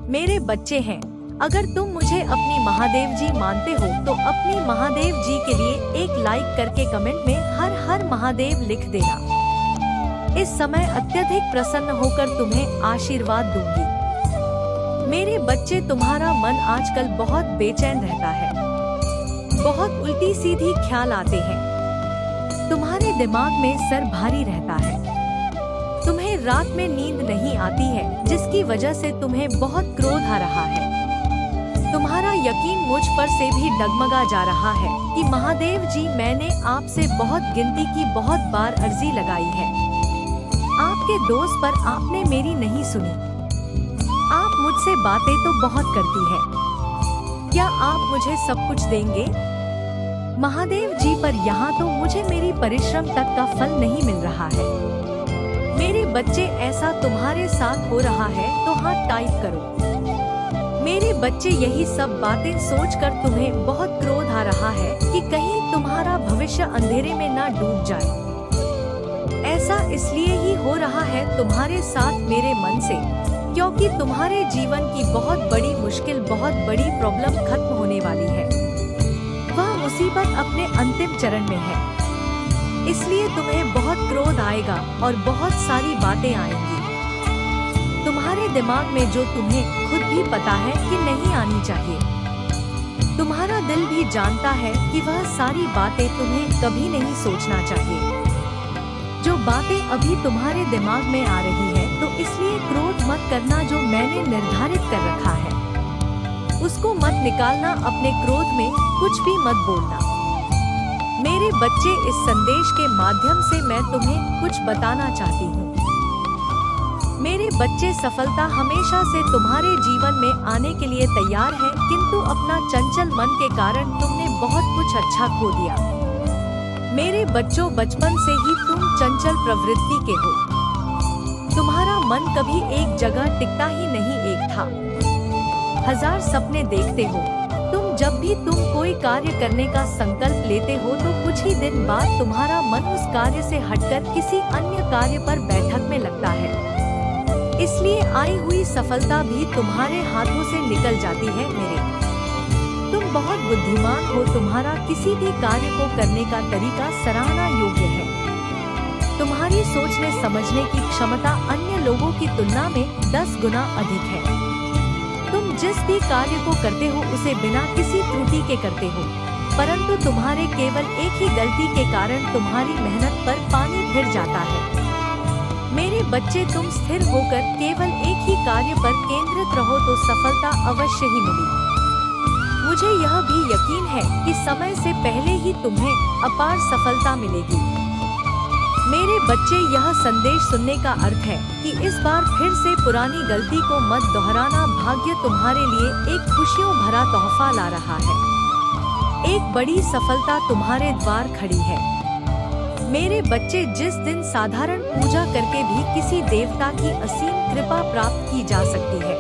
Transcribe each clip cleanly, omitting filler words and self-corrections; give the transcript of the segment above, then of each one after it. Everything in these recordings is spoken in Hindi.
मेरे बच्चे हैं, अगर तुम मुझे अपनी महादेव जी मानते हो तो अपनी महादेव जी के लिए एक लाइक करके कमेंट में हर हर महादेव लिख देना। इस समय अत्यधिक प्रसन्न होकर तुम्हें आशीर्वाद दूंगी। मेरे बच्चे, तुम्हारा मन आजकल बहुत बेचैन रहता है, बहुत उल्टी सीधी ख्याल आते हैं, तुम्हारे दिमाग में सर भारी रहता है, तुम्हें रात में नींद नहीं आती है, जिसकी वजह से तुम्हें बहुत क्रोध आ रहा है। तुम्हारा यकीन मुझ पर से भी डगमगा जा रहा है कि महादेव जी, मैंने आपसे बहुत गिनती की बहुत बार अर्जी लगाई है, आपके दोस्त पर आपने मेरी नहीं सुनी। आप मुझसे बातें तो बहुत करती है, क्या आप मुझे सब कुछ देंगे? महादेव जी, पर यहाँ तो मुझे मेरी परिश्रम तक का फल नहीं मिल रहा है। मेरे बच्चे, ऐसा तुम्हारे साथ हो रहा है तो हाथ टाइप करो। मेरे बच्चे, यही सब बातें सोचकर तुम्हें बहुत क्रोध आ रहा है कि कहीं तुम्हारा भविष्य अंधेरे में ना डूब जाए। ऐसा इसलिए ही हो रहा है तुम्हारे साथ मेरे मन से, क्योंकि तुम्हारे जीवन की बहुत बड़ी मुश्किल, बहुत बड़ी प्रॉब्लम खत्म होने वाली है। वह मुसीबत अपने अंतिम चरण में है, इसलिए तुम्हें बहुत क्रोध आएगा और बहुत सारी बातें आएंगी तुम्हारे दिमाग में, जो तुम्हें खुद भी पता है कि नहीं आनी चाहिए। तुम्हारा दिल भी जानता है कि वह सारी बातें तुम्हें कभी नहीं सोचना चाहिए। जो बातें अभी तुम्हारे दिमाग में आ रही है, तो इसलिए क्रोध मत करना। जो मैंने निर्धारित कर रखा है उसको मत निकालना, अपने क्रोध में कुछ भी मत बोलना। मेरे बच्चे, इस संदेश के माध्यम से मैं तुम्हें कुछ बताना चाहती हूँ। मेरे बच्चे, सफलता हमेशा से तुम्हारे जीवन में आने के लिए तैयार है, किंतु अपना चंचल मन के कारण तुमने बहुत कुछ अच्छा खो दिया। मेरे बच्चों, बचपन से ही तुम चंचल प्रवृत्ति के हो, तुम्हारा मन कभी एक जगह टिकता ही नहीं, एक था। हजार सपने देखते हो तुम। जब भी तुम कोई कार्य करने का संकल्प लेते हो तो कुछ ही दिन बाद तुम्हारा मन उस कार्य से हटकर किसी अन्य कार्य पर बैठक में लगता है। इसलिए आई हुई सफलता भी तुम्हारे हाथों से निकल जाती है। मेरे, तुम बहुत बुद्धिमान हो, तुम्हारा किसी भी कार्य को करने का तरीका सराहना योग्य है। तुम्हारी सोचने समझने की क्षमता अन्य लोगों की तुलना में 10 गुना अधिक है। तुम जिस भी कार्य को करते हो उसे बिना किसी त्रुटि के करते हो, परंतु तुम्हारे केवल एक ही गलती के कारण तुम्हारी मेहनत पर पानी फिर जाता है। मेरे बच्चे, तुम स्थिर होकर केवल एक ही कार्य पर केंद्रित रहो तो सफलता अवश्य ही मिलेगी। मुझे यह भी यकीन है कि समय से पहले ही तुम्हें अपार सफलता मिलेगी। मेरे बच्चे, यह संदेश सुनने का अर्थ है कि इस बार फिर से पुरानी गलती को मत दोहराना। भाग्य तुम्हारे लिए एक खुशियों भरा तोहफा ला रहा है। एक बड़ी सफलता तुम्हारे द्वार खड़ी है। मेरे बच्चे, जिस दिन साधारण पूजा करके भी किसी देवता की असीम कृपा प्राप्त की जा सकती है,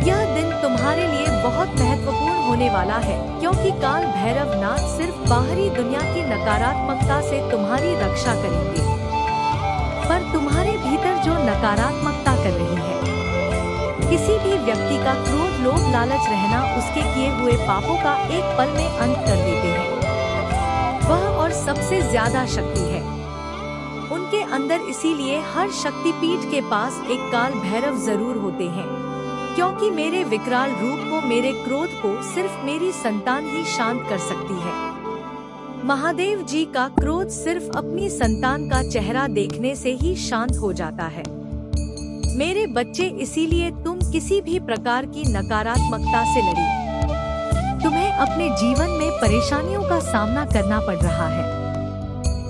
यह दिन तुम्हारे लिए बहुत महत्वपूर्ण होने वाला है, क्योंकि काल भैरव नाथ सिर्फ बाहरी दुनिया की नकारात्मकता से तुम्हारी रक्षा करेंगे, पर तुम्हारे भीतर जो नकारात्मकता कर रही है, किसी भी व्यक्ति का क्रोध, लोभ, लालच रहना, उसके किए हुए पापों का एक पल में अंत कर देते हैं। वह और सबसे ज्यादा शक्ति है उनके अंदर, इसीलिए हर शक्तिपीठ के पास एक काल भैरव जरूर होते हैं, क्योंकि मेरे विकराल रूप को, मेरे क्रोध को सिर्फ मेरी संतान ही शांत कर सकती है। महादेव जी का क्रोध सिर्फ अपनी संतान का चेहरा देखने से ही शांत हो जाता है। मेरे बच्चे, इसीलिए तुम किसी भी प्रकार की नकारात्मकता से लड़ी। तुम्हें अपने जीवन में परेशानियों का सामना करना पड़ रहा है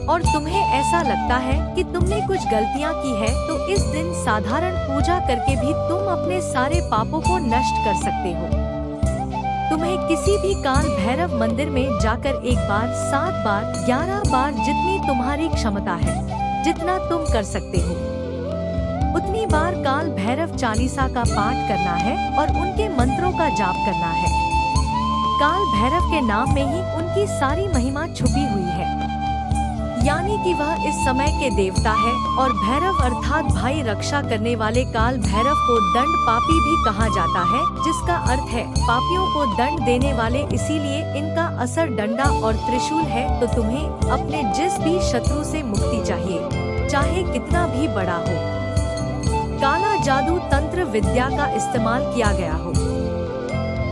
और तुम्हें ऐसा लगता है कि तुमने कुछ गलतियां की है, तो इस दिन साधारण पूजा करके भी तुम अपने सारे पापों को नष्ट कर सकते हो। तुम्हें किसी भी काल भैरव मंदिर में जाकर 1 बार, 7 बार, 11 बार, जितनी तुम्हारी क्षमता है, जितना तुम कर सकते हो, उतनी बार काल भैरव चालीसा का पाठ करना है और उनके मंत्रों का जाप करना है। काल भैरव के नाम में ही उनकी सारी महिमा छुपी हुई है। यानी कि वह इस समय के देवता है, और भैरव अर्थात भाई रक्षा करने वाले काल भैरव को दंड पापी भी कहा जाता है, जिसका अर्थ है पापियों को दंड देने वाले। इसीलिए इनका असर डंडा और त्रिशूल है। तो तुम्हें अपने जिस भी शत्रु से मुक्ति चाहिए, चाहे कितना भी बड़ा हो, काला जादू तंत्र विद्या का इस्तेमाल किया गया हो,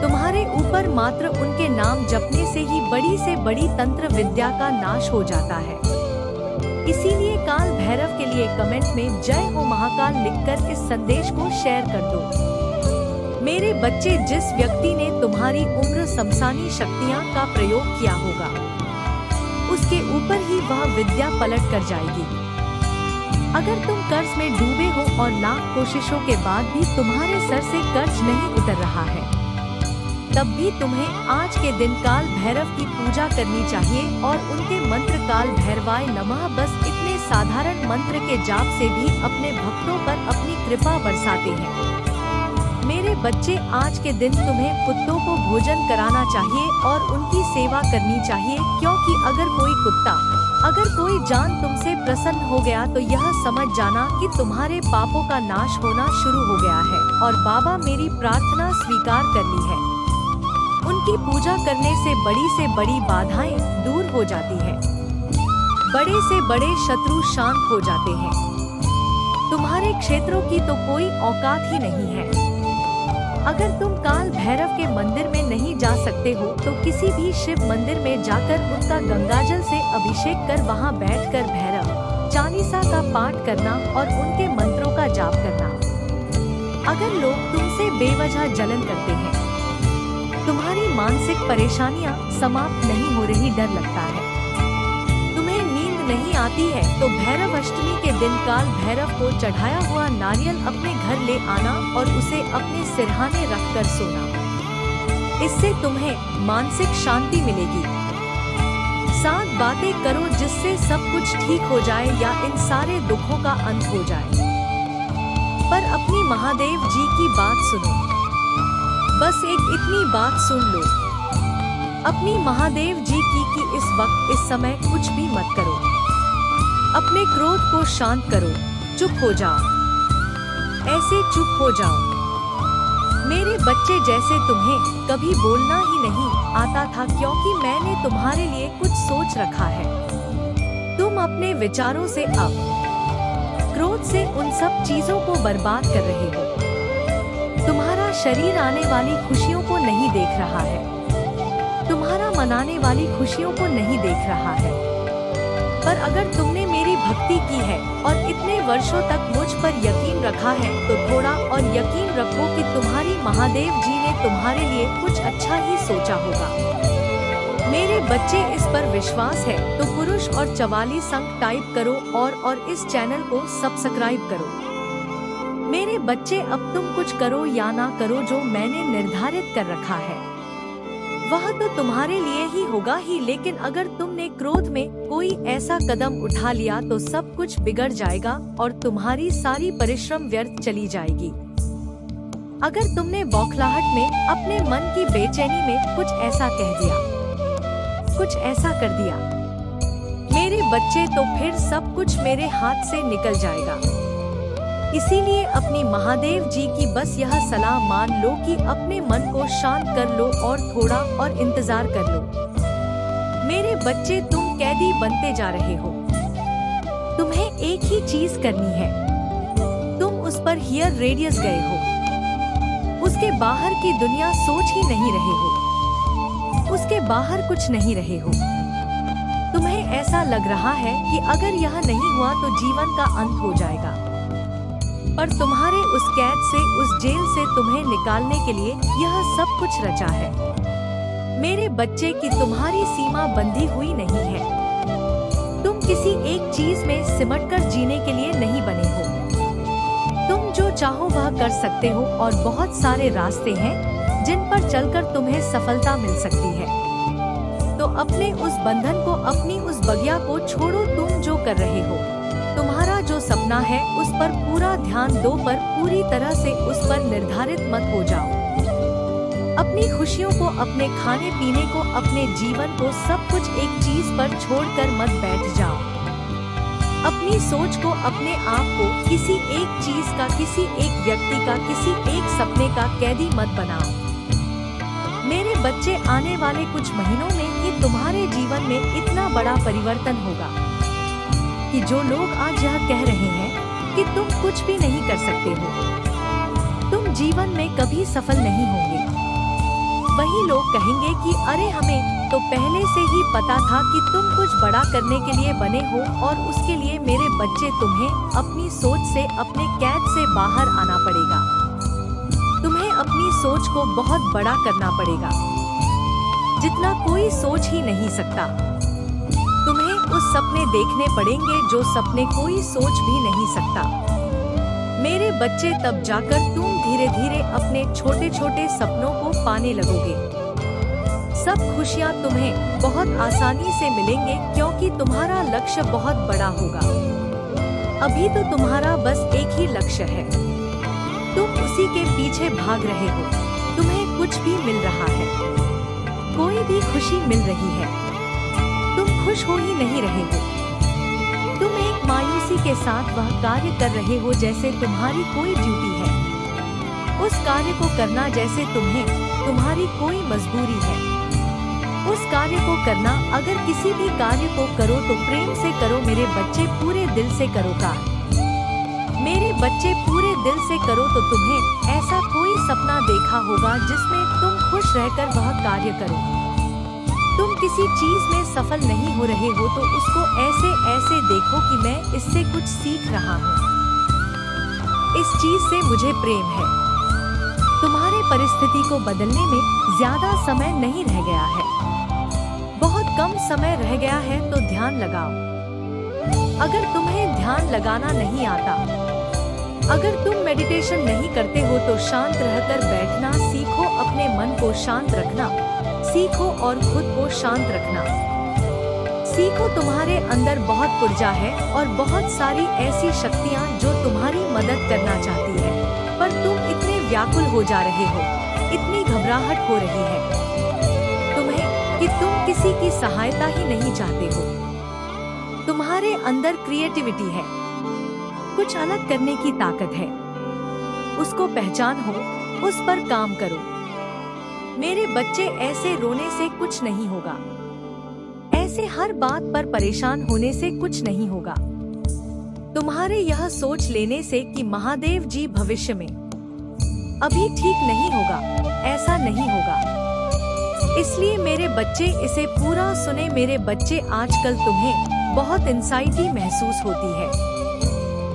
तुम्हारे ऊपर मात्र उनके नाम जपने से ही बड़ी से बड़ी तंत्र विद्या का नाश हो जाता है। इसीलिए काल भैरव के लिए कमेंट में जय हो महाकाल लिखकर इस संदेश को शेयर कर दो। मेरे बच्चे, जिस व्यक्ति ने तुम्हारी उम्र समसानी शक्तियाँ का प्रयोग किया होगा, उसके ऊपर ही वह विद्या पलट कर जाएगी। अगर तुम कर्ज में डूबे हो और लाख कोशिशों के बाद भी तुम्हारे सर से कर्ज नहीं उतर रहा है, तब भी तुम्हें आज के दिन काल भैरव की पूजा करनी चाहिए और उनके मंत्र काल भैरवाय नमः, बस इतने साधारण मंत्र के जाप से भी अपने भक्तों पर अपनी कृपा बरसाते हैं। मेरे बच्चे, आज के दिन तुम्हें कुत्तों को भोजन कराना चाहिए और उनकी सेवा करनी चाहिए, क्योंकि अगर कोई कुत्ता, अगर कोई जान तुमसे प्रसन्न हो गया तो यह समझ जाना कि तुम्हारे पापों का नाश होना शुरू हो गया है और बाबा मेरी प्रार्थना स्वीकार कर ली है। उनकी पूजा करने से बड़ी बाधाएं दूर हो जाती है, बड़े से बड़े शत्रु शांत हो जाते हैं। तुम्हारे क्षेत्रों की तो कोई औकात ही नहीं है। अगर तुम काल भैरव के मंदिर में नहीं जा सकते हो तो किसी भी शिव मंदिर में जाकर उनका गंगाजल से अभिषेक कर वहां बैठकर भैरव चालीसा का पाठ करना और उनके मंत्रों का जाप करना। अगर लोग तुमसे बेवजह जलन करते हैं, तुम्हारी मानसिक परेशानियां समाप्त नहीं हो रही, डर लगता है, तुम्हें नींद नहीं आती है, तो भैरव अष्टमी के दिन काल भैरव को चढ़ाया हुआ नारियल अपने घर ले आना और उसे अपने सिरहाने रखकर सोना। इससे तुम्हें मानसिक शांति मिलेगी। 7 बातें करो जिससे सब कुछ ठीक हो जाए या इन सारे दुखों का अंत हो जाए। पर अपनी महादेव जी की बात सुनो, बस एक इतनी बात सुन लो, अपनी महादेव जी की कि इस वक्त इस समय कुछ भी मत करो, अपने क्रोध को शांत करो, चुप हो जाओ, ऐसे चुप हो जाओ। मेरे बच्चे, जैसे तुम्हें कभी बोलना ही नहीं आता था, क्योंकि मैंने तुम्हारे लिए कुछ सोच रखा है। तुम अपने विचारों से अब क्रोध से उन सब चीजों को बर्बाद कर रहे हो। तुम्हारा शरीर आने वाली खुशियों को नहीं देख रहा है, तुम्हारा मनाने वाली खुशियों को नहीं देख रहा है। पर अगर तुमने मेरी भक्ति की है और इतने वर्षों तक मुझ पर यकीन रखा है, तो थोड़ा और यकीन रखो कि तुम्हारी महादेव जी ने तुम्हारे लिए कुछ अच्छा ही सोचा होगा। मेरे बच्चे, इस पर विश्वास है तो पुरुष और 44 अंक टाइप करो और इस चैनल को सब्सक्राइब करो। मेरे बच्चे, अब तुम कुछ करो या ना करो, जो मैंने निर्धारित कर रखा है वह तो तुम्हारे लिए ही होगा ही, लेकिन अगर तुमने क्रोध में कोई ऐसा कदम उठा लिया तो सब कुछ बिगड़ जाएगा और तुम्हारी सारी परिश्रम व्यर्थ चली जाएगी। अगर तुमने बौखलाहट में, अपने मन की बेचैनी में कुछ ऐसा कह दिया, कुछ ऐसा कर दिया, मेरे बच्चे, तो फिर सब कुछ मेरे हाथ से निकल जाएगा। इसीलिए अपनी महादेव जी की बस यह सलाह मान लो कि अपने मन को शांत कर लो और थोड़ा और इंतजार कर लो। मेरे बच्चे, तुम कैदी बनते जा रहे हो। तुम्हें एक ही चीज करनी है, तुम उस पर हियर रेडियस गए हो, उसके बाहर की दुनिया सोच ही नहीं रहे हो, उसके बाहर कुछ नहीं रहे हो। तुम्हें ऐसा लग रहा है कि अगर यह नहीं हुआ तो जीवन का अंत हो जाएगा, पर तुम्हारे उस कैद से, उस जेल से तुम्हें निकालने के लिए यह सब कुछ रचा है। मेरे बच्चे, की तुम्हारी सीमा बंधी हुई नहीं है। तुम किसी एक चीज में सिमटकर जीने के लिए नहीं बने हो। तुम जो चाहो वह कर सकते हो और बहुत सारे रास्ते हैं जिन पर चलकर तुम्हें सफलता मिल सकती है। तो अपने उस बंधन को, अपनी उस बगिया को छोड़ो। तुम जो कर रहे हो, तुम्हारा जो सपना है उस पर पूरा ध्यान दो, पर पूरी तरह से उस पर निर्धारित मत हो जाओ। अपनी खुशियों को, अपने खाने पीने को, अपने जीवन को, सब कुछ एक चीज पर छोड़कर मत बैठ जाओ। अपनी सोच को, अपने आप को किसी एक चीज का, किसी एक व्यक्ति का, किसी एक सपने का कैदी मत बनाओ। मेरे बच्चे, आने वाले कुछ महीनों में ही तुम्हारे जीवन में इतना बड़ा परिवर्तन होगा कि जो लोग आज यह कह रहे हैं कि तुम कुछ भी नहीं कर सकते हो, तुम जीवन में कभी सफल नहीं होंगे, वही लोग कहेंगे कि अरे हमें तो पहले से ही पता था कि तुम कुछ बड़ा करने के लिए बने हो। और उसके लिए मेरे बच्चे, तुम्हें अपनी सोच से, अपने कैद से बाहर आना पड़ेगा। तुम्हें अपनी सोच को बहुत बड़ा करना पड़ेगा, जितना कोई सोच ही नहीं सकता। तुम्हें उस सपने देखने पड़ेंगे जो सपने कोई सोच भी नहीं सकता। मेरे बच्चे, तब जाकर तुम धीरे धीरे अपने छोटे छोटे सपनों को पाने लगोगे। सब खुशियाँ तुम्हें बहुत आसानी से मिलेंगे, क्योंकि तुम्हारा लक्ष्य बहुत बड़ा होगा। अभी तो तुम्हारा बस एक ही लक्ष्य है, तुम उसी के पीछे भाग रहे हो। तुम्हें कुछ भी मिल रहा है, कोई भी खुशी मिल रही है, तुम खुश हो ही नहीं रहे हो। तुम एक मायूसी के साथ वह कार्य कर रहे हो जैसे तुम्हारी कोई ड्यूटी है, उस कार्य को करना जैसे तुम्हारी कोई मजबूरी है। उस कार्य को करना, अगर किसी भी कार्य को करो तो प्रेम से करो। मेरे बच्चे, पूरे दिल से करो कार्य। मेरे बच्चे, पूरे दिल से करो तो तुम्हें ऐसा कोई सपना देखा होगा जिसमें तुम खुश रहकर वह कार्य करो। तुम किसी चीज में सफल नहीं हो रहे हो तो उसको ऐसे ऐसे देखो कि मैं इससे कुछ सीख रहा हूँ, इस चीज से मुझे प्रेम है। तुम्हारे परिस्थिति को बदलने में ज्यादा समय नहीं रह गया है, बहुत कम समय रह गया है, तो ध्यान लगाओ। अगर तुम्हें ध्यान लगाना नहीं आता, अगर तुम मेडिटेशन नहीं करते हो तो शांत रहकर बैठना सीखो, अपने मन को शांत रखना सीखो और खुद को शांत रखना सीखो। तुम्हारे अंदर बहुत ऊर्जा है और बहुत सारी ऐसी शक्तियाँ जो तुम्हारी मदद करना चाहती है, पर तुम इतने व्याकुल हो जा रहे हो, इतनी घबराहट हो रही है तुम्हें कि तुम किसी की सहायता ही नहीं चाहते हो। तुम्हारे अंदर क्रिएटिविटी है, कुछ अलग करने की ताकत है, उसको पहचानो, उस पर काम करो। मेरे बच्चे, ऐसे रोने से कुछ नहीं होगा, ऐसे हर बात पर परेशान होने से कुछ नहीं होगा। तुम्हारे यह सोच लेने से कि महादेव जी भविष्य में अभी ठीक नहीं होगा, ऐसा नहीं होगा। इसलिए मेरे बच्चे, इसे पूरा सुने। मेरे बच्चे, आजकल तुम्हें बहुत एंजाइटी महसूस होती है,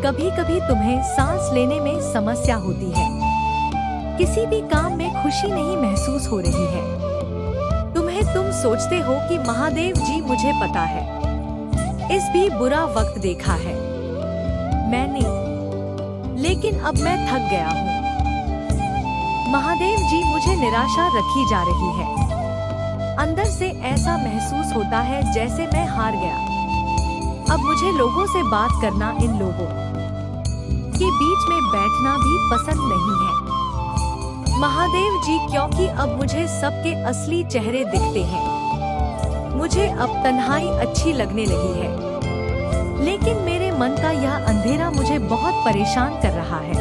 कभी कभी तुम्हें सांस लेने में समस्या होती है, किसी भी काम में खुशी नहीं महसूस हो रही है। तुम सोचते हो कि महादेव जी, मुझे पता है, इस भी बुरा वक्त देखा है मैंने, लेकिन अब मैं थक गया हूँ। महादेव जी, मुझे निराशा रखी जा रही है, अंदर से ऐसा महसूस होता है जैसे मैं हार गया। अब मुझे लोगों से बात करना, इन लोगों के बीच में बैठना भी पसंद नहीं है महादेव जी, क्योंकि अब मुझे सबके असली चेहरे दिखते हैं। मुझे अब तन्हाई अच्छी लगने लगी है, लेकिन मेरे मन का यह अंधेरा मुझे बहुत परेशान कर रहा है।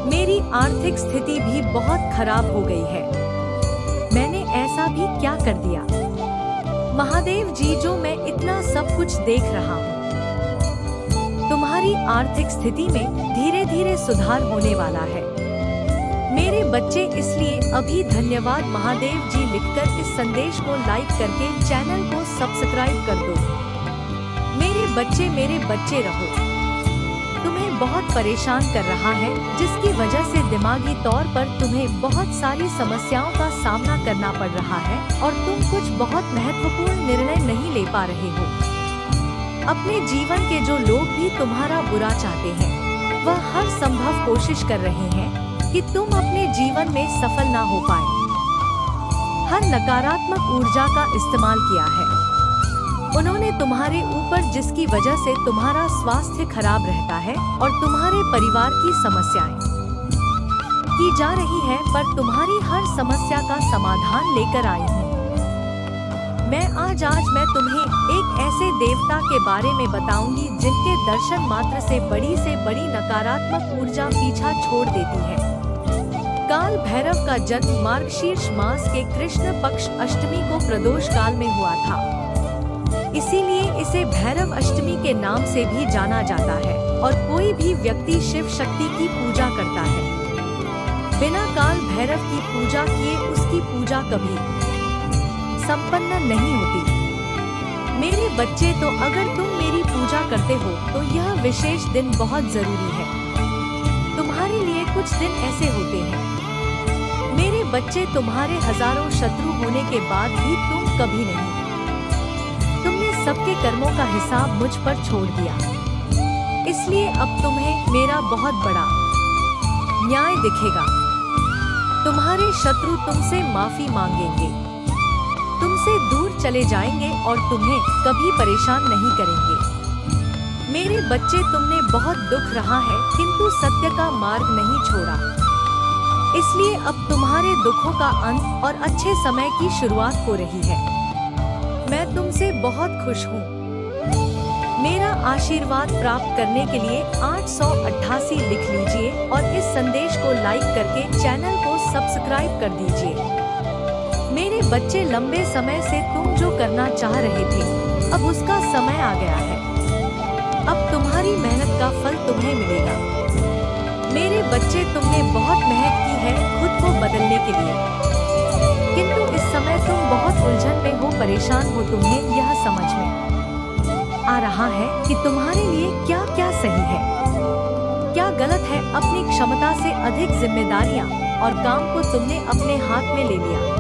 मेरी आर्थिक स्थिति भी बहुत खराब हो गई है। मैंने ऐसा भी क्या कर दिया महादेव जी, जो मैं इतना सब कुछ देख रहा हूँ। तुम्हारी आर्थिक स्थिति में धीरे धीरे सुधार होने वाला है मेरे बच्चे। इसलिए अभी धन्यवाद महादेव जी लिखकर इस संदेश को लाइक करके चैनल को सब्सक्राइब कर दो। मेरे बच्चे रहो। तुम्हें बहुत परेशान कर रहा है, जिसकी वजह से दिमागी तौर पर तुम्हें बहुत सारी समस्याओं का सामना करना पड़ रहा है और तुम कुछ बहुत महत्वपूर्ण निर्णय नहीं ले पा रहे हो। अपने जीवन के जो लोग भी तुम्हारा बुरा चाहते हैं, वह हर संभव कोशिश कर रहे हैं कि तुम अपने जीवन में सफल ना हो पाए। हर नकारात्मक ऊर्जा का इस्तेमाल किया है उन्होंने तुम्हारे ऊपर, जिसकी वजह से तुम्हारा स्वास्थ्य खराब रहता है और तुम्हारे परिवार की समस्याएं की जा रही है, पर तुम्हारी हर समस्या का समाधान लेकर आई हूँ। आज मैं तुम्हें एक ऐसे देवता के बारे में बताऊंगी जिनके दर्शन मात्र से बड़ी नकारात्मक ऊर्जा पीछा छोड़ देती है। काल भैरव का जन्म मार्गशीर्ष मास के कृष्ण पक्ष अष्टमी को प्रदोष काल में हुआ था। इसीलिए इसे भैरव अष्टमी के नाम से भी जाना जाता है और कोई भी व्यक्ति शिव शक्ति की पूजा करता है बिना काल भैरव की पूजा किए उसकी पूजा कभी संपन्न नहीं होती। मेरे बच्चे, तो अगर तुम मेरी पूजा करते हो तो यह विशेष दिन बहुत जरूरी है। तुम्हारे लिए कुछ दिन ऐसे होते हैं मेरे बच्चे, तुम्हारे हजारों शत्रु होने के बाद भी तुम कभी नहीं, तुमने सबके कर्मों का हिसाब मुझ पर छोड़ दिया। इसलिए अब तुम्हें मेरा बहुत बड़ा न्याय दिखेगा। तुम्हारे शत्रु तुमसे माफी मांगेंगे, तुमसे दूर चले जाएंगे और तुम्हें कभी परेशान नहीं करेंगे। मेरे बच्चे, तुमने बहुत दुख रहा है किंतु सत्य का मार्ग नहीं छोड़ा। इसलिए अब तुम्हारे दुखों का अंत और अच्छे समय की शुरुआत हो रही है। मैं तुमसे बहुत खुश हूँ। मेरा आशीर्वाद प्राप्त करने के लिए 888 लिख लीजिए और इस संदेश को लाइक करके चैनल को सब्सक्राइब कर दीजिए। मेरे बच्चे, लंबे समय से तुम जो करना चाह रहे थे अब उसका समय आ गया है। अब तुम्हारी मेहनत का फल तुम्हें मिलेगा। मेरे बच्चे, तुमने बहुत मेहनत की है खुद को बदलने के लिए, किंतु इस समय तुम बहुत उलझन में हो, परेशान हो। तुम्हें यह समझ में आ रहा है कि तुम्हारे लिए क्या क्या सही है, क्या गलत है। अपनी क्षमता से अधिक जिम्मेदारियां और काम को तुमने अपने हाथ में ले लिया।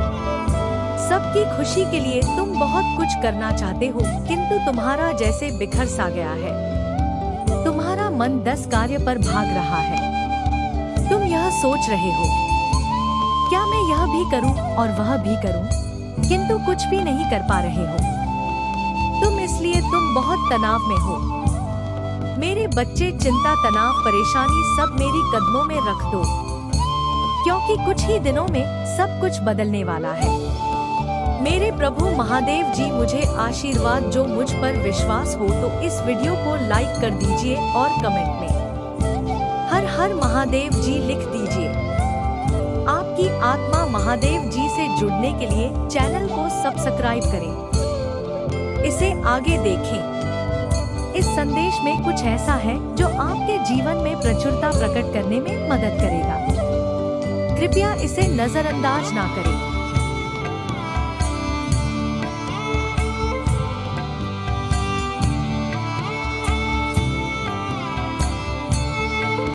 सबकी खुशी के लिए तुम बहुत कुछ करना चाहते हो किंतु तुम्हारा जैसे बिखर सा गया है। तुम्हारा मन 10 कार्य पर भाग रहा है। तुम यह सोच रहे हो, क्या मैं यह भी करूं और वह भी करूं, किंतु कुछ भी नहीं कर पा रहे हो। इसलिए तुम बहुत तनाव में हो। मेरे बच्चे, चिंता, तनाव, परेशानी सब मेरी कदमों में रख दो, क्योंकि कुछ ही दिनों में सब कुछ बदलने वाला है। मेरे प्रभु महादेव जी मुझे आशीर्वाद, जो मुझ पर विश्वास हो तो इस वीडियो को लाइक कर दीजिए और कमेंट में हर हर महादेव जी लिख दीजिए। आपकी आत्मा महादेव जी से जुड़ने के लिए चैनल को सब्सक्राइब करें, इसे आगे देखें। इस संदेश में कुछ ऐसा है जो आपके जीवन में प्रचुरता प्रकट करने में मदद करेगा। कृपया इसे नजरअंदाज ना करें।